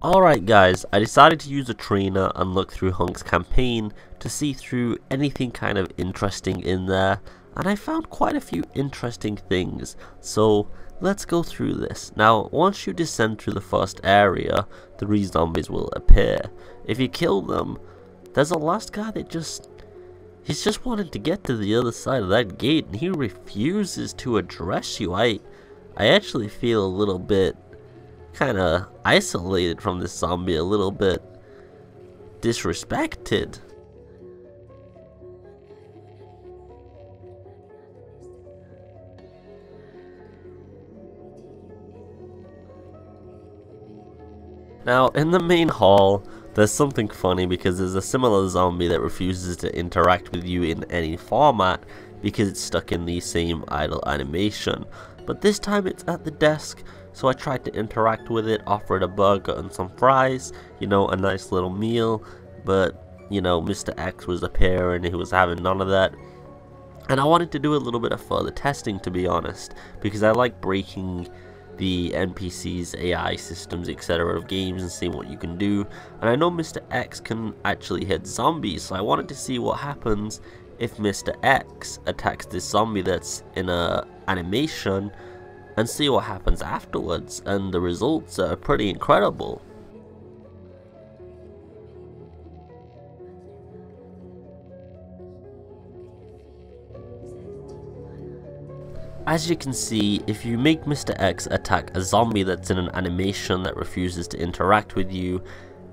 Alright guys, I decided to use a trainer and look through Hunks' campaign to see through anything kind of interesting in there, and I found quite a few interesting things, so let's go through this. Now, once you descend through the first area, 3 zombies will appear. If you kill them, there's a last guy that he's just wanting to get to the other side of that gate and he refuses to address you. I actually feel a little bit kind of isolated from this zombie, a little bit disrespected. Now, in the main hall, there's something funny because there's a similar zombie that refuses to interact with you in any format because it's stuck in the same idle animation. But this time it's at the desk, so I tried to interact with it, offer it a burger and some fries, you know, a nice little meal, but, you know, Mr. X was appearing and he was having none of that. And I wanted to do a little bit of further testing, to be honest, because I like breaking the NPCs, AI systems, etc. of games and seeing what you can do. And I know Mr. X can actually hit zombies, so I wanted to see what happens if Mr. X attacks this zombie that's in a animation and see what happens afterwards, and the results are pretty incredible. As you can see, if you make Mr. X attack a zombie that's in an animation that refuses to interact with you,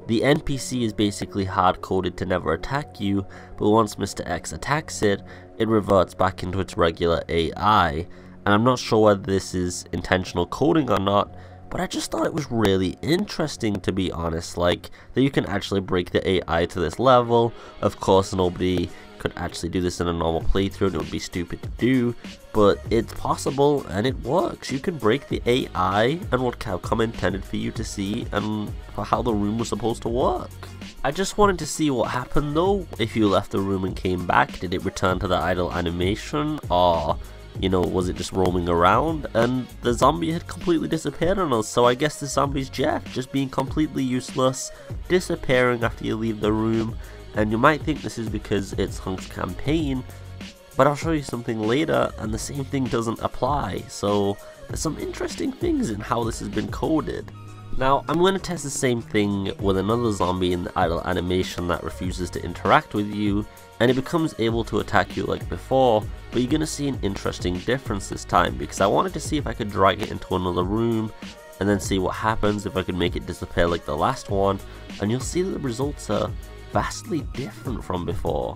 the NPC is basically hard-coded to never attack you, but once Mr. X attacks it, it reverts back into its regular AI. And I'm not sure whether this is intentional coding or not, but I just thought it was really interesting, to be honest, like, that you can actually break the AI to this level. Of course, nobody could actually do this in a normal playthrough, and it would be stupid to do, but it's possible and it works. You can break the AI and what Capcom intended for you to see and for how the room was supposed to work. I just wanted to see what happened though. If you left the room and came back, did it return to the idle animation, or, you know, was it just roaming around? And the zombie had completely disappeared on us, so I guess the zombie's Jeff, just being completely useless, disappearing after you leave the room. And you might think this is because it's Hunks' campaign, but I'll show you something later and the same thing doesn't apply. So there's some interesting things in how this has been coded. Now, I'm going to test the same thing with another zombie in the idle animation that refuses to interact with you, and it becomes able to attack you like before, but you're going to see an interesting difference this time, because I wanted to see if I could drag it into another room and then see what happens if I could make it disappear like the last one, and you'll see that the results are vastly different from before.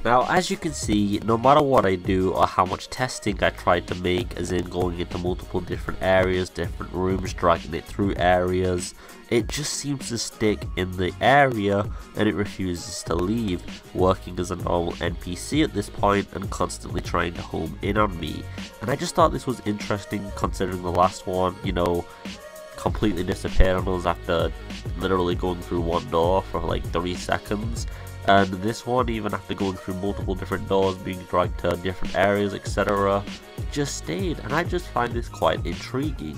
Now, as you can see, no matter what I do or how much testing I try to make, as in going into multiple different areas, different rooms, dragging it through areas, it just seems to stick in the area and it refuses to leave, working as a normal NPC at this point and constantly trying to home in on me. And I just thought this was interesting, considering the last one, you know, completely disappeared on us after literally going through one door for like 3 seconds. And this one, even after going through multiple different doors, being dragged to different areas, etc., just stayed, and I just find this quite intriguing.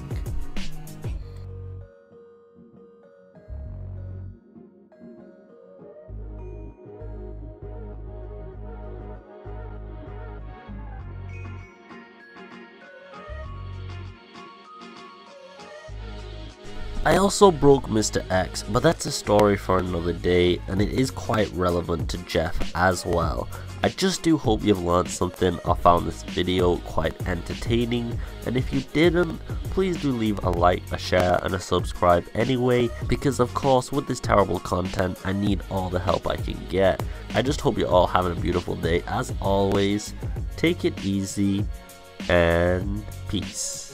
I also broke Mr. X, but that's a story for another day, and it is quite relevant to Jeff as well. I just do hope you've learned something or found this video quite entertaining, and if you didn't, please do leave a like, a share, and a subscribe anyway, because of course with this terrible content I need all the help I can get. I just hope you're all having a beautiful day. As always, take it easy, and peace.